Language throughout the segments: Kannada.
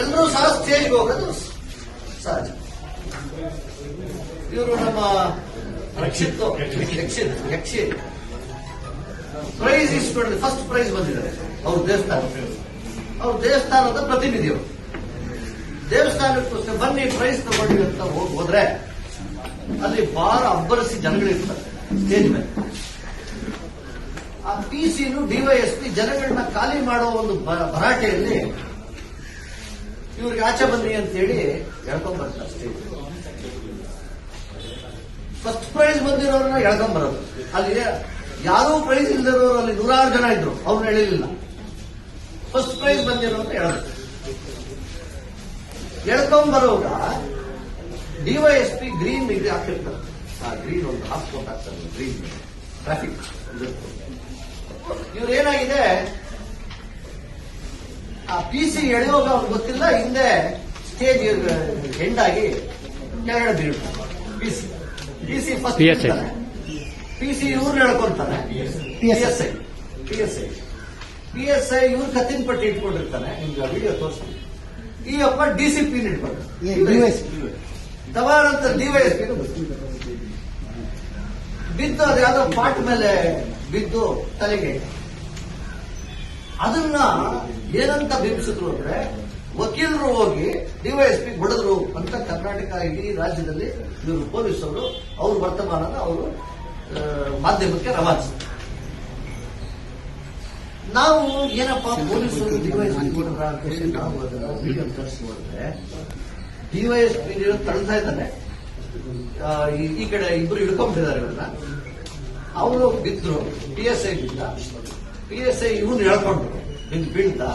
ಎಲ್ಲರೂ ಸಹ ಸ್ಟೇಜ್ಗೆ ಹೋಗೋದು ಸಹಜ. ಇವರು ನಮ್ಮ ಯಕ್ಷಿ ಪ್ರೈಸ್ ಇಸ್ಕೊಂಡು ಫಸ್ಟ್ ಪ್ರೈಸ್ ಬಂದಿದ್ದಾರೆ. ಅವ್ರ ದೇವಸ್ಥಾನದ ಪ್ರತಿನಿಧಿಯವರು ದೇವಸ್ಥಾನಕ್ಕೋಸ್ಕರ ಬನ್ನಿ ಪ್ರೈಸ್ ತಗೊಂಡಿ ಅಂತ ಹೋದ್ರೆ ಅಲ್ಲಿ ಬಾರ ಅಬ್ಬರಿಸಿ ಜನಗಳಿರ್ತಾರೆ ಸ್ಟೇಜ್ ಮೇಲೆ. ಆ ಪಿಸಿನು ಡಿವೈಎಸ್ಪಿ ಜನಗಳನ್ನ ಖಾಲಿ ಮಾಡೋ ಒಂದು ಭರಾಟೆಯಲ್ಲಿ ಇವ್ರಿಗೆ ಆಚೆ ಬನ್ನಿ ಅಂತೇಳಿ ಹೇಳ್ಕೊಂಡ್ ಬರ್ತಾರೆ ಸ್ಟೇಜ್. ಫಸ್ಟ್ ಪ್ರೈಸ್ ಬಂದಿರೋರನ್ನ ಎಳ್ಕೊಂಡ್ ಬರೋದು. ಅಲ್ಲಿ ಯಾರೂ ಪ್ರೈಸ್ ಇಲ್ದಿರೋರು ಅಲ್ಲಿ 106 ಜನ ಇದ್ರು, ಅವ್ರನ್ನ ಎಳಿಲಿಲ್ಲ. ಫಸ್ಟ್ ಪ್ರೈಸ್ ಬಂದಿರೋರು ಎಳ್ಕೊಂಡ್ ಬರೋವಾಗ ಡಿವೈಎಸ್ಪಿ ಗ್ರೀನ್ ಇದು ಹಾಕಿರ್ತಾರೆ. ಆ ಗ್ರೀನ್ ಒಂದು ಹಾಕ್ಸ್ಕೊಂಡು ಹಾಕ್ತಾರೆ, ಗ್ರೀನ್ ಟ್ರಾಫಿಕ್. ಇವ್ರೇನಾಗಿದೆ, ಆ ಪಿಸಿ ಎಳೆಯುವಾಗ ಅವ್ರಿಗೆ ಗೊತ್ತಿಲ್ಲ, ಹಿಂದೆ ಸ್ಟೇಜ್ ಎಂಡಾಗಿ ಕೆಳಗಡೆ ಬೀಳ್ತಾರೆ. ಪಿಸಿ ಫಸ್ಟ್ ಪಿಸಿ ಇವ್ರು ಹೇಳ್ಕೊಂತಾರೆ. ಪಿಎಸ್ಐ ಇವ್ರು ಕತ್ತಿನ ಪಟ್ಟಿ ಇಟ್ಕೊಂಡಿರ್ತಾನೆ. ನಿಮ್ಗೆ ವಿಡಿಯೋ ತೋರಿಸ್ತೀನಿ. ಈ ಅಪ್ಪ ಡಿಸಿಪಿ ಇಟ್ಕೊಂಡು ತವಾರಂತ ಡಿವೈಎಸ್ಪಿ ಬಿದ್ದು ಅದು ಯಾವ್ದೋ ಪಾಟ್ ಮೇಲೆ ಬಿದ್ದು ತಲೆಗೆ. ಅದನ್ನ ಏನಂತ ಬಿಂಬಿಸಿದ್ರು ಅಂದ್ರೆ, ವಕೀಲರು ಹೋಗಿ ಡಿವೈಎಸ್ಪಿ ಹೊಡೆದ್ರು ಅಂತ ಕರ್ನಾಟಕ ಇಡೀ ರಾಜ್ಯದಲ್ಲಿ ಇವರು ಪೊಲೀಸರು ಅವ್ರ ವರ್ತಮಾನನ ಅವರು ಮಾಧ್ಯಮಕ್ಕೆ ರವಾನಿಸಿದ್ರು. ನಾವು ಏನಪ್ಪಾ ಪೊಲೀಸರು ಡಿವೈಎಸ್ಪಿ ಹೊಡೆದ್ರ ಅಂತೇಳಿ ನಾವು ಅದನ್ನ ವಿಡಿಯೋ ತರಿಸಿ ನೋಡಿದ್ರೆ, ಡಿವೈಎಸ್ಪಿ ತಳ್ತಾ ಇದ್ದಾನೆ. ಈ ಕಡೆ ಇಬ್ರು ಹಿಡ್ಕೊಂಡಿದ್ದಾರೆ ಇವ್ರನ್ನ. ಅವರು ಬಿದ್ರು, ಪಿಎಸ್ಐ ಬಿದ್ದ. ಪಿಎಸ್ಐ ಇವನು ಹೇಳ್ಕೊಂಡ್ರು ಬೀಳ್ತಾ.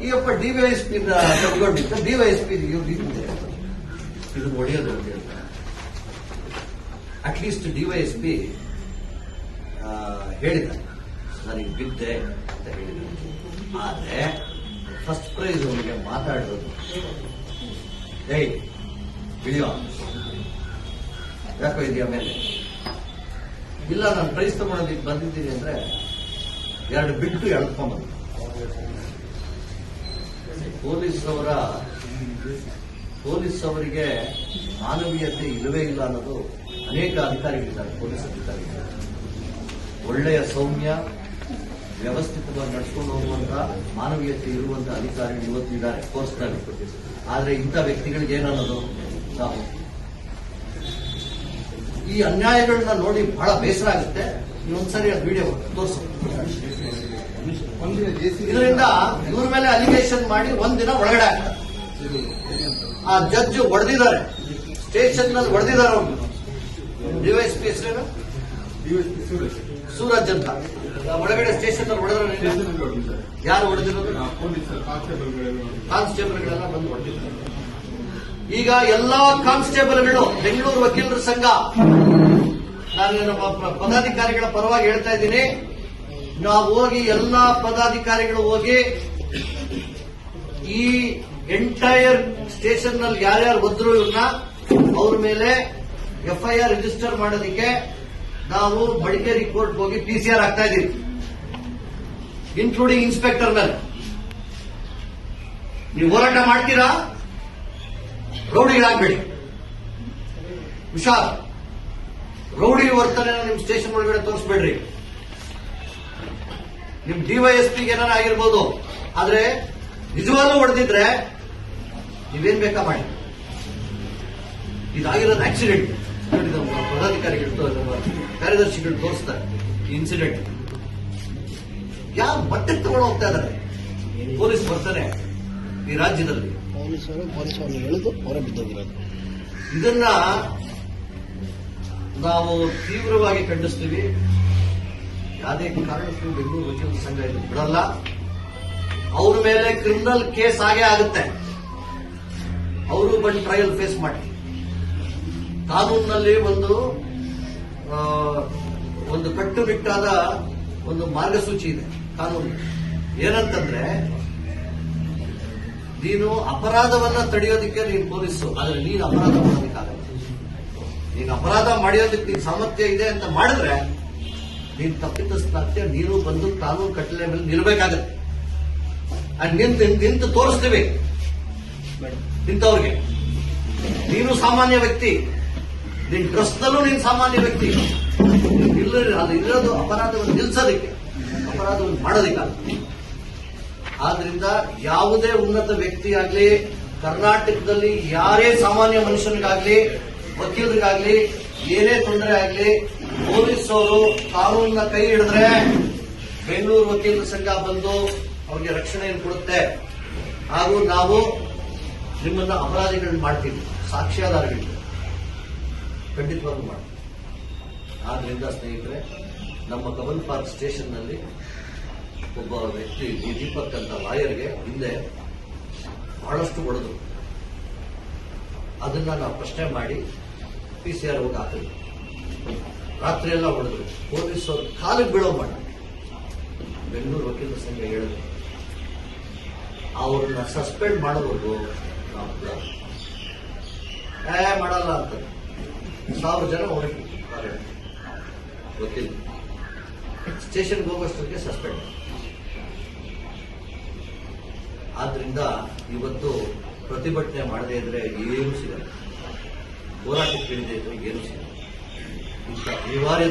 ಈಗಪ್ಪ ಡಿವೈಎಸ್ಪಿ ತಗೊಂಡಿದ್ದ. ಡಿವೈಎಸ್ಪಿ ಇವ್ರು ಇದು ಹೊಡೆಯೋದು ಅಂತ ಹೇಳ್ತಾರೆ. ಅಟ್ಲೀಸ್ಟ್ ಡಿವೈಎಸ್ಪಿ ಹೇಳಿದ್ದಾರೆ, ನನಗೆ ಬಿದ್ದೆ ಅಂತ ಹೇಳಿದ್ದಾರೆ. ಆದ್ರೆ ಫಸ್ಟ್ ಪ್ರೈಸ್ ಅವನಿಗೆ ಮಾತಾಡೋದು, ಏಯ್ ವಿಡಿಯೋ ಯಾಕೋ ಇದೆಯಾ ಮೇಲೆ, ಇಲ್ಲ ನಾನು ಪ್ರೈಸ್ ತಗೊಳೋದಕ್ಕೆ ಬಂದಿದ್ದೀನಿ ಅಂದ್ರೆ 2 ಬಿಟ್ಟು ಎಳ್ಕೊಂಡ್ಬಂದು. ಪೊಲೀಸ್ ಅವರಿಗೆ ಮಾನವೀಯತೆ ಇಲ್ಲವೇ ಇಲ್ಲ ಅನ್ನೋದು ಅನೇಕ ಅಧಿಕಾರಿಗಳಿದ್ದಾರೆ. ಪೊಲೀಸ್ ಅಧಿಕಾರಿಗಳು ಒಳ್ಳೆಯ ಸೌಮ್ಯ ವ್ಯವಸ್ಥಿತವಾಗಿ ನಡ್ಸ್ಕೊಂಡು ಹೋಗುವಂತ ಮಾನವೀಯತೆ ಇರುವಂತ ಅಧಿಕಾರಿಗಳು ಇವತ್ತಿದ್ದಾರೆ ಫೋರ್ಸ್ನಲ್ಲಿ. ಆದ್ರೆ ಇಂಥ ವ್ಯಕ್ತಿಗಳಿಗೆ ಏನನ್ನೋದು, ನಾವು ಈ ಅನ್ಯಾಯಗಳನ್ನ ನೋಡಿ ಬಹಳ ಬೇಸರ ಆಗುತ್ತೆ. ಒಂದ್ಸರಿ ಅದು ವಿಡಿಯೋ ತೋರಿಸು. ಇದರಿಂದ ಇವ್ರ ಮೇಲೆ ಅಲಿಗೇಷನ್ ಮಾಡಿ ಒಂದಿನ ಒಳಗಡೆ ಆಗ್ತಾರೆ. ಆ ಜಡ್ಜ್ ಹೊಡೆದಿದ್ದಾರೆ, ಸ್ಟೇಷನ್ ನಲ್ಲಿ ಹೊಡೆದಿದ್ದಾರೆ. ಅವ್ರು ಡಿವೈಎಸ್ಪಿ ಹೆಸರೇನು, ಸೂರಜ್ ಅಂತ. ಒಳಗಡೆ ಸ್ಟೇಷನ್ ನಲ್ಲಿ ಹೊಡೆದ್ರೆ ಯಾರು ಹೊಡೆದಿರೋದು? ಕಾನ್ಸ್ಟೇಬಲ್ಗಳೆಲ್ಲ ಬಂದು ಹೊಡೆದಿದ್ದಾರೆ. ಈಗ ಎಲ್ಲಾ ಕಾನ್ಸ್ಟೇಬಲ್ಗಳು, ಬೆಂಗಳೂರು ವಕೀಲರ ಸಂಘ, ನಾನು ನಮ್ಮ ಪದಾಧಿಕಾರಿಗಳ ಪರವಾಗಿ ಹೇಳ್ತಾ ಇದ್ದೀನಿ, ನಾವು ಹೋಗಿ ಎಲ್ಲಾ ಪದಾಧಿಕಾರಿಗಳು ಹೋಗಿ ಈ ಎಂಟೈರ್ ಸ್ಟೇಷನ್ ನಲ್ಲಿ ಯಾರ್ಯಾರು ಬಂದ್ರು ಇವ್ರನ್ನ ಅವ್ರ ಮೇಲೆ ಎಫ್ಐಆರ್ ರಿಜಿಸ್ಟರ್ ಮಾಡೋದಕ್ಕೆ ನಾವು ಮಡಿಕೇರಿ ಕೋರ್ಟ್ ಹೋಗಿ ಪಿಸಿಆರ್ ಆಗ್ತಾ ಇದ್ದೀವಿ, ಇನ್ಕ್ಲೂಡಿಂಗ್ ಇನ್ಸ್ಪೆಕ್ಟರ್ ಮೇಲೆ. ನೀವು ಹೋರಾಟ ಮಾಡ್ತೀರಾ, ರೌಡಿಗಳಾಗ್ಬೇಡಿ, ಹುಷಾರ್. ರೌಡಿ ವರ್ತನೆ ನಿಮ್ ಸ್ಟೇಷನ್ ಒಳಗಡೆ ತೋರಿಸ್ಬೇಡ್ರಿ. ನಿಮ್ ಡಿವೈಎಸ್ಪಿಗೆ ಏನಾರ ಆಗಿರ್ಬೋದು, ಆದ್ರೆ ನಿಜವಾಗ್ಲೂ ಹೊಡೆದಿದ್ರೆ ನೀವೇನ್ ಬೇಕಾ ಮಾಡಿ. ಇದಾಗಿರೋದು ಆಕ್ಸಿಡೆಂಟ್. ಪದಾಧಿಕಾರಿಗಳು, ಕಾರ್ಯದರ್ಶಿಗಳು ತೋರಿಸ್ತಾರೆ ಇನ್ಸಿಡೆಂಟ್. ಯಾವ ಮಟ್ಟಕ್ಕೆ ತಗೊಂಡು ಹೋಗ್ತಾ ಇದ್ದಾರೆ ಪೊಲೀಸ್ ಬರ್ತಾರೆ ಈ ರಾಜ್ಯದಲ್ಲಿ. ಪೊಲೀಸರು ಎಳೆದು ಹೊರ ಬಿದ್ದೋಗಿರೋದು. ಇದನ್ನ ನಾವು ತೀವ್ರವಾಗಿ ಖಂಡಿಸ್ತೀವಿ. ಯಾವುದೇ ಕಾರಣಕ್ಕೂ ಬೆಂಗಳೂರು ವಕೀಲರ ಸಂಘ ಇದು ಬಿಡಲ್ಲ. ಅವ್ರ ಮೇಲೆ ಕ್ರಿಮಿನಲ್ ಕೇಸ್ ಆಗೇ ಆಗುತ್ತೆ. ಅವರು ಬಂದು ಟ್ರಯಲ್ ಫೇಸ್ ಮಾಡಿ. ಕಾನೂನಿನಲ್ಲಿ ಒಂದು ಕಟ್ಟುನಿಟ್ಟಾದ ಒಂದು ಮಾರ್ಗಸೂಚಿ ಇದೆ ಕಾನೂನು. ಏನಂತಂದ್ರೆ, ನೀನು ಅಪರಾಧವನ್ನ ತಡೆಯೋದಕ್ಕೆ ನೀನು ಪೊಲೀಸು, ಆದ್ರೆ ನೀನು ಅಪರಾಧ ಮಾಡೋದಕ್ಕಾಗಲ್ಲ. ನೀನು ಅಪರಾಧ ಮಾಡೋದಕ್ಕೆ ನೀನು ಸಾಮರ್ಥ್ಯ ಇದೆ ಅಂತ ಮಾಡಿದ್ರೆ ನೀನು ತಪ್ಪಿತಸ್ಥಾಗ್ತೀಯ. ನೀನು ಬಂದು ಕಾನೂನು ಕಟ್ಟಲೆ ಮೇಲೆ ನಿಲ್ಬೇಕಾಗತ್ತೆ. ನಿಂತು ತೋರಿಸ್ತೀವಿ. ಇಂಥವ್ರಿಗೆ ನೀನು ಸಾಮಾನ್ಯ ವ್ಯಕ್ತಿ, ನಿನ್ ಡ್ರೆಸ್ನಲ್ಲೂ ನೀನು ಸಾಮಾನ್ಯ ವ್ಯಕ್ತಿ. ಅದು ಇರೋದು ಅಪರಾಧವನ್ನು ನಿಲ್ಸೋದಕ್ಕೆ, ಅಪರಾಧವನ್ನು ಮಾಡೋದಕ್ಕಲ್ಲ. ಆದ್ರಿಂದ ಯಾವುದೇ ಉನ್ನತ ವ್ಯಕ್ತಿ ಆಗ್ಲಿ, ಕರ್ನಾಟಕದಲ್ಲಿ ಯಾರೇ ಸಾಮಾನ್ಯ ಮನುಷ್ಯನಿಗಾಗ್ಲಿ, ವಕೀಲರಿಗಾಗ್ಲಿ ಏನೇ ತೊಂದರೆ ಆಗ್ಲಿ, ಪೊಲೀಸರು ಕಾನೂನನ್ನ ಕೈ ಹಿಡಿದ್ರೆ ಬೆಂಗಳೂರು ವಕೀಲರ ಸಂಘ ಬಂದು ಅವ್ರಿಗೆ ರಕ್ಷಣೆಯನ್ನು ಕೊಡುತ್ತೆ. ಹಾಗೂ ನಾವು ನಿಮ್ಮನ್ನ ಅಪರಾಧಿಗಳನ್ನ ಮಾಡ್ತೀವಿ, ಸಾಕ್ಷ್ಯಾಧಾರಗಳಿವೆ, ಖಂಡಿತವಾಗ್ಲೂ ಮಾಡ್ತೀವಿ. ಆದ್ರಿಂದ ಸ್ನೇಹಿತರೆ, ನಮ್ಮ ಕಮಲ್ ಪಾರ್ಕ್ ಸ್ಟೇಷನ್ನಲ್ಲಿ ಒಬ್ಬ ವ್ಯಕ್ತಿ ದೀಪಕ್ ಅಂತ ಲಾಯರ್ಗೆ ಹಿಂದೆ ಬಹಳಷ್ಟು ಹೊಡೆದ್ರು. ಅದನ್ನ ನಾವು ಪ್ರಶ್ನೆ ಮಾಡಿ PCR ಹೋಗಿ ಹಾಕಿದ್ವಿ. ರಾತ್ರಿ ಎಲ್ಲ ಹೊಡೆದ್ರು. ಪೊಲೀಸರು ಕಾಲಿಗೆ ಬೀಳೋ ಮಾಡಿ ಬೆಂಗಳೂರು ವಕೀಲರ ಸಂಘ ಹೇಳಿದ್ರು, ಅವ್ರನ್ನ ಸಸ್ಪೆಂಡ್ ಮಾಡೋವರೆಗೂ ನಾವು ಕೂಡ ಮಾಡಲ್ಲ ಅಂತ 1000 ಜನ ಹೊರಗೆ ವಕೀಲ ಸ್ಟೇಷನ್ಗೆ ಹೋಗೋಷ್ಟಕ್ಕೆ ಸಸ್ಪೆಂಡ್. ಆದ್ರಿಂದ ಇವತ್ತು ಪ್ರತಿಭಟನೆ ಮಾಡದೇ ಇದ್ರೆ ಏನೂ ಸಿಗಲ್ಲ, ಹೋರಾಟಕ್ಕೆ ಇಳಿದೇ ಇದ್ರೆ ಏನೂ ಸಿಗಲ್ಲ. ಇಂಥ ಅನಿವಾರ್ಯ